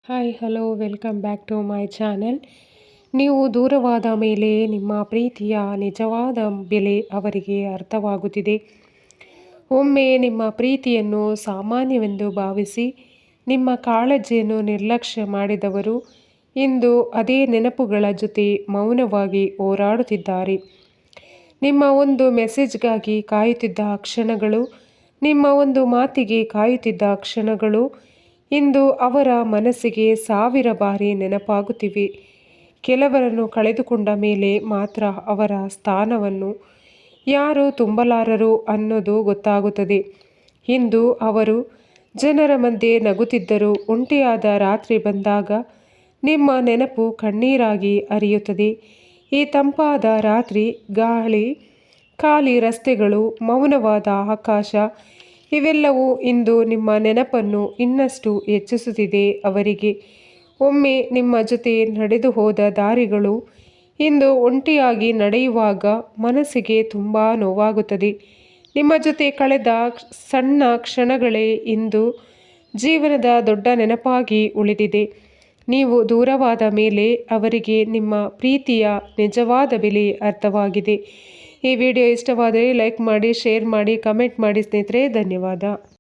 Hi hello welcome back to my channel. ನೀವು ದೂರವಾದ ಮೇಲೆ ನಿಮ್ಮ ಪ್ರೀತಿಯ ನಿಜವಾದ ಬೆಲೆ ಅವರಿಗೆ ಅರ್ಥವಾಗುತ್ತಿದೆ. ಒಮ್ಮೆ ನಿಮ್ಮ ಪ್ರೀತಿಯನ್ನು ಸಾಮಾನ್ಯವೆಂದು ಭಾವಿಸಿ ನಿಮ್ಮ ಕಾಳಜಿಯನ್ನು ನಿರ್ಲಕ್ಷ್ಯ ಮಾಡಿದವರು ಇಂದು ಅದೇ ನೆನಪುಗಳ ಜೊತೆ ಮೌನವಾಗಿ ಹೋರಾಡುತ್ತಿದ್ದಾರೆ. ನಿಮ್ಮ ಒಂದು ಮೆಸೇಜ್ಗಾಗಿ ಕಾಯುತ್ತಿದ್ದ ಕ್ಷಣಗಳು, ನಿಮ್ಮ ಒಂದು ಮಾತಿಗೆ ಕಾಯುತ್ತಿದ್ದ ಕ್ಷಣಗಳು ಇಂದು ಅವರ ಮನಸ್ಸಿಗೆ 1000 ಬಾರಿ ನೆನಪಾಗುತ್ತಿವೆ. ಕೆಲವರನ್ನು ಕಳೆದುಕೊಂಡ ಮೇಲೆ ಮಾತ್ರ ಅವರ ಸ್ಥಾನವನ್ನು ಯಾರು ತುಂಬಲಾರರು ಅನ್ನೋದು ಗೊತ್ತಾಗುತ್ತದೆ. ಇಂದು ಅವರು ಜನರ ಮಧ್ಯೆ ನಗುತ್ತಿದ್ದರೂ ಒಂಟಿಯಾದ ರಾತ್ರಿ ಬಂದಾಗ ನಿಮ್ಮ ನೆನಪು ಕಣ್ಣೀರಾಗಿ ಹರಿಯುತ್ತದೆ. ಈ ತಂಪಾದ ರಾತ್ರಿ ಗಾಳಿ, ಖಾಲಿ ರಸ್ತೆಗಳು, ಮೌನವಾದ ಆಕಾಶ ಇವೆಲ್ಲವೂ ಇಂದು ನಿಮ್ಮ ನೆನಪನ್ನು ಇನ್ನಷ್ಟು ಹೆಚ್ಚಿಸುತ್ತಿದೆ ಅವರಿಗೆ. ಒಮ್ಮೆ ನಿಮ್ಮ ಜೊತೆ ನಡೆದು ಹೋದ ದಾರಿಗಳು ಇಂದು ಒಂಟಿಯಾಗಿ ನಡೆಯುವಾಗ ಮನಸ್ಸಿಗೆ ತುಂಬ ನೋವಾಗುತ್ತದೆ. ನಿಮ್ಮ ಜೊತೆ ಕಳೆದ ಸಣ್ಣ ಕ್ಷಣಗಳೇ ಇಂದು ಜೀವನದ ದೊಡ್ಡ ನೆನಪಾಗಿ ಉಳಿದಿದೆ. ನೀವು ದೂರವಾದ ಮೇಲೆ ಅವರಿಗೆ ನಿಮ್ಮ ಪ್ರೀತಿಯ ನಿಜವಾದ ಬೆಲೆ ಅರ್ಥವಾಗಿದೆ. ಈ ವಿಡಿಯೋ ಇಷ್ಟವಾದರೆ ಲೈಕ್ ಮಾಡಿ, ಶೇರ್ ಮಾಡಿ, ಕಮೆಂಟ್ ಮಾಡಿ ಸ್ನೇಹಿತರೆ. ಧನ್ಯವಾದ.